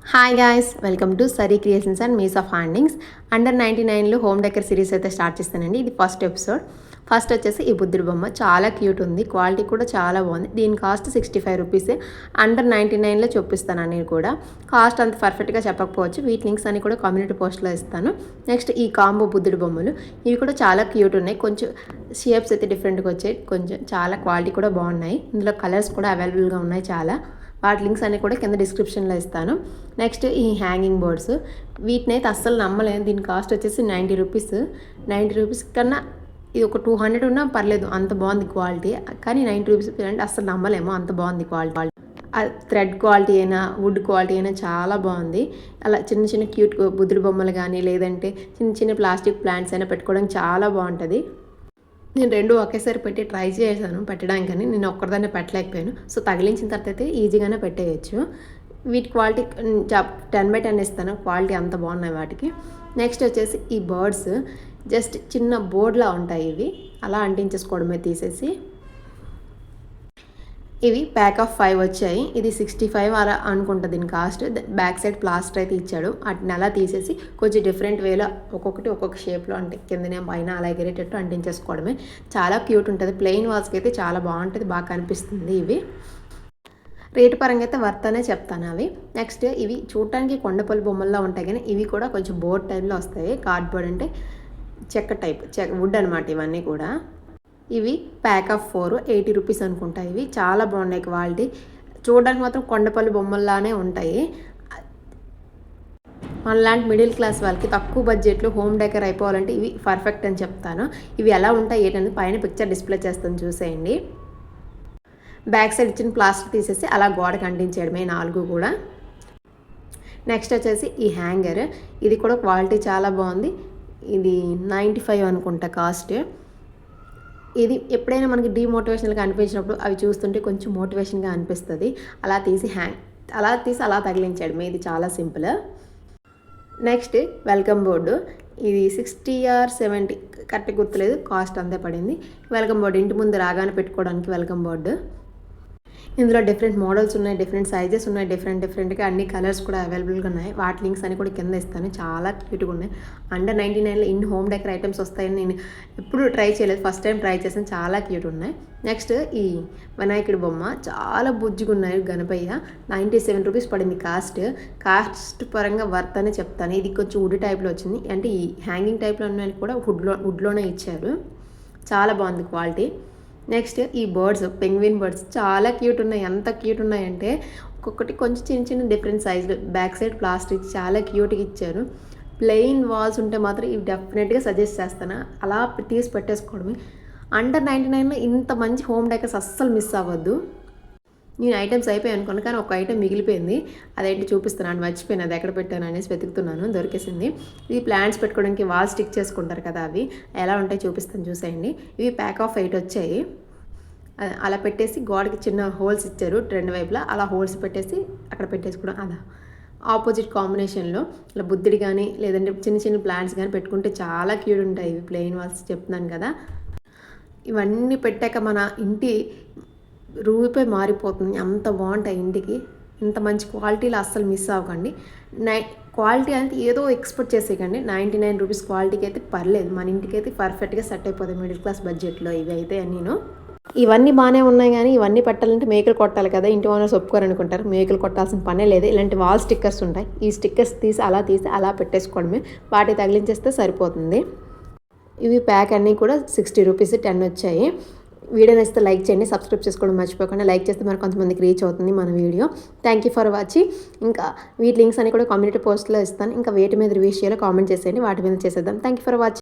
Hi guys, welcome to Saree creations and మీస్ ఆఫ్ హ్యాండింగ్స్. అండర్ 99లో హోమ్ డెకర్ సిరీస్ అయితే స్టార్ట్ చేస్తానండి. ఇది ఫస్ట్ ఎపిసోడ్. ఫస్ట్ వచ్చేసి ఈ బుద్ధుడి బొమ్మ చాలా క్యూట్ ఉంది, క్వాలిటీ కూడా చాలా బాగుంది. దీని కాస్ట్ 65 రూపీసే. అండర్ 99లో చూపిస్తాను అన్నీ కూడా. కాస్ట్ అంత పర్ఫెక్ట్గా చెప్పకపోవచ్చు, వీటి లింక్స్ అన్ని కూడా కమ్యూనిటీ పోస్ట్లో ఇస్తాను. నెక్స్ట్ ఈ కాంబో బుద్ధుడి బొమ్మలు, ఇవి కూడా చాలా క్యూట్ ఉన్నాయి. కొంచెం షేప్స్ అయితే డిఫరెంట్గా వచ్చాయి, కొంచెం చాలా క్వాలిటీ కూడా బాగున్నాయి. ఇందులో కలర్స్ కూడా అవైలబుల్గా ఉన్నాయి చాలా. వాటి లింక్స్ అన్నీ కూడా కింద డిస్క్రిప్షన్లో ఇస్తాను. నెక్స్ట్ ఈ హ్యాంగింగ్ బోర్డ్స్, వీటిని అయితే అస్సలు నమ్మలేను. దీని కాస్ట్ వచ్చేసి 90 రూపీస్. 90 రూపీస్ కన్నా ఇది ఒక 200 ఉన్నా పర్లేదు, అంత బాగుంది క్వాలిటీ. కానీ 90 రూపీస్ అంటే అస్సలు నమ్మలేము, అంత బాగుంది క్వాలిటీ. థ్రెడ్ క్వాలిటీ అయినా వుడ్ క్వాలిటీ అయినా చాలా బాగుంది. అలా చిన్న చిన్న క్యూట్ బుద్ధుడి బొమ్మలు కానీ లేదంటే చిన్న చిన్న ప్లాస్టిక్ ప్లాంట్స్ అయినా పెట్టుకోవడానికి చాలా బాగుంటుంది. నేను రెండు ఒకేసారి పెట్టి ట్రై చేశాను పెట్టడానికని, నేను ఒక్కదాన్నే పెట్టలేకపోయాను. సో తగిలించిన తర్వాత అయితే ఈజీగానే పెట్టేయచ్చు. వీటి క్వాలిటీ 10/10 ఇస్తాను, క్వాలిటీ అంత బాగున్నాయి వాటికి. నెక్స్ట్ వచ్చేసి ఈ బర్డ్స్ జస్ట్ చిన్న బోర్డ్లా ఉంటాయి, ఇవి అలా అంటించేసుకోవడమే తీసేసి. ఇవి ప్యాక్ ఆఫ్ 5 వచ్చాయి. ఇది 65 అలా అనుకుంటా దీని కాస్ట్. బ్యాక్ సైడ్ ప్లాస్టర్ అయితే ఇచ్చాడు, వాటిని అలా తీసేసి కొంచెం డిఫరెంట్ వేలో ఒక్కొక్కటి ఒక్కొక్క షేప్లో అంటే కిందనే పైన అలా ఎగిరేటట్టు అంటించేసుకోవడమే. చాలా క్యూట్ ఉంటుంది. ప్లెయిన్ వాల్స్కి అయితే చాలా బాగుంటుంది, బాగా కనిపిస్తుంది. ఇవి రేటు పరంగా అయితే వర్త్ అనే చెప్తాను అవి. నెక్స్ట్ ఇవి చూడటానికి కొండపల్లి బొమ్మల్లో ఉంటాయి, కానీ ఇవి కూడా కొంచెం బోర్డ్ టైప్లో వస్తాయి. కార్డ్బోర్డ్ అంటే చెక్క టైప్, వుడ్ అనమాట ఇవన్నీ కూడా. ఇవి ప్యాక్ ఆఫ్ 4, 80 రూపీస్ అనుకుంటా. ఇవి చాలా బాగున్నాయి క్వాలిటీ, చూడడానికి మాత్రం కొండపల్లి బొమ్మల్లానే ఉంటాయి. మనలాంటి మిడిల్ క్లాస్ వాళ్ళకి తక్కువ బడ్జెట్లో హోమ్ డెకర్ అయిపోవాలంటే ఇవి పర్ఫెక్ట్ అని చెప్తాను. ఇవి ఎలా ఉంటాయి ఏంటనేది పైన పిక్చర్ డిస్ప్లే చేస్తాను, చూసేయండి. బ్యాక్ సైడ్ ఇచ్చిన ప్లాస్టిక్ తీసేసి అలా గోడకి అంటించేయడమే 4 కూడా. నెక్స్ట్ వచ్చేసి ఈ హ్యాంగర్, ఇది కూడా క్వాలిటీ చాలా బాగుంది. ఇది 95 అనుకుంటా కాస్ట్. ఇది ఎప్పుడైనా మనకి డీమోటివేషన్గా అనిపించినప్పుడు అవి చూస్తుంటే కొంచెం మోటివేషన్గా అనిపిస్తుంది. అలా తీసి అలా తగిలించాడు. ఇది చాలా సింపుల్. నెక్స్ట్ వెల్కమ్ బోర్డు, ఇది 60 or 70 కరెక్ట్ గుర్తులేదు, కాస్ట్ అంతే పడింది. వెల్కమ్ బోర్డు ఇంటి ముందు రాగానే పెట్టుకోవడానికి వెల్కమ్ బోర్డు. ఇందులో డిఫరెంట్ మోడల్స్ ఉన్నాయి, డిఫరెంట్ సైజెస్ ఉన్నాయి, డిఫరెంట్గా అన్ని కలర్స్ కూడా అవైలబుల్గా ఉన్నాయి. వాటి లింక్స్ అని కూడా కింద ఇస్తాను. చాలా క్యూట్గా ఉన్నాయి. అండర్ 99లో ఇన్ని హోమ్ డెకర్ ఐటమ్స్ వస్తాయని నేను ఎప్పుడు ట్రై చేయలేదు, ఫస్ట్ టైం ట్రై చేసాను. చాలా క్యూట్ ఉన్నాయి. నెక్స్ట్ ఈ వినాయకుడి బొమ్మ, చాలా బుజ్జిగా ఉన్నాయి. గణపయ్య 97 రూపీస్ పడింది కాస్ట్ పరంగా వర్త్ అని చెప్తాను. ఇది కొంచెం వుడ్ టైప్లో వచ్చింది, అంటే ఈ హ్యాంగింగ్ టైప్లో ఉన్నాయి కూడా వుడ్లోనే ఇచ్చారు. చాలా బాగుంది క్వాలిటీ. నెక్స్ట్ ఈ బర్డ్స్, పెంగ్విన్ బర్డ్స్ చాలా క్యూట్ ఉన్నాయి. ఎంత క్యూట్ ఉన్నాయంటే ఒక్కొక్కటి కొంచెం చిన్న చిన్న డిఫరెంట్ సైజులు. బ్యాక్ సైడ్ ప్లాస్టిక్ చాలా క్యూట్గా ఇచ్చారు. ప్లెయిన్ వాల్స్ ఉంటే మాత్రం ఇవి డెఫినెట్గా సజెస్ట్ చేస్తాను, అలా తీసి పెట్టేసుకోవడమే. అండర్ 99లో ఇంత మంచి హోమ్ డెకర్స్ అస్సలు మిస్ అవ్వద్దు. నేను ఐటమ్స్ అయిపోయాయి అనుకోండి, కానీ ఒక ఐటమ్ మిగిలిపోయింది. అదేంటి చూపిస్తున్నాను, మర్చిపోయాను అది ఎక్కడ పెట్టాను అనేసి వెతుకుతున్నాను, దొరికేసింది. ఇవి ప్లాంట్స్ పెట్టుకోవడానికి వాల్ స్టిక్ చేసుకుంటారు కదా, అవి ఎలా ఉంటాయి చూపిస్తాను, చూసేయండి. ఇవి ప్యాక్ ఆఫ్ 8 వచ్చాయి. అలా పెట్టేసి గోడకి చిన్న హోల్స్ ఇచ్చారు 2 వైపులా, అలా హోల్స్ పెట్టేసి అక్కడ పెట్టేసుకోవడం. అలా ఆపోజిట్ కాంబినేషన్లో ఇలా బుద్ధుడి కానీ లేదంటే చిన్న చిన్న ప్లాంట్స్ కానీ పెట్టుకుంటే చాలా క్యూట్ ఉంటాయి. ఇవి ప్లెయిన్ వాల్స్ చెప్తున్నాను కదా. ఇవన్నీ పెట్టాక మన ఇంటి రూపే మారిపోతుంది, అంత బాగుంటాయి ఇంటికి. ఇంత మంచి క్వాలిటీలో అస్సలు మిస్ అవ్వకండి. క్వాలిటీ అనేది ఏదో ఎక్స్పెక్ట్ చేసేయకండి. 99 రూపీస్ క్వాలిటీకి అయితే పర్లేదు, మన ఇంటికి అయితే పర్ఫెక్ట్గా సెట్ అయిపోతాయి మిడిల్ క్లాస్ బడ్జెట్లో. ఇవి అయితే నేను ఇవన్నీ బాగానే ఉన్నాయి, కానీ ఇవన్నీ పెట్టాలంటే మేకలు కొట్టాలి కదా, ఇంటి ఓనర్స్ ఒప్పుకోరనుకుంటారు. మేకలు కొట్టాల్సిన పనే లేదు. ఇలాంటి వాల్ స్టిక్కర్స్ ఉంటాయి, ఈ స్టిక్కర్స్ తీసి అలా పెట్టేసుకోవడమే, వాటి తగిలించేస్తే సరిపోతుంది. ఇవి ప్యాక్ అన్నీ కూడా 60 రూపీస్ 10 వచ్చాయి. వీడియో నచ్చితే లైక్ చేయండి, సబ్స్క్రైబ్ చేసుకోవడం మర్చిపోకుండా. లైక్ చేస్తే మరి కొంతమందికి రీచ్ అవుతుంది మన video. Thank you for watching. ఇంకా వీటి లింక్స్ అన్ని కూడా కమ్యూనిటీ పోస్ట్లో ఇస్తాను. ఇంకా వేటి మీద రివ్యూ చేయాలో కామెంట్ చేసేయండి, వాటి మీద చేసేద్దాం. Thank you for watching.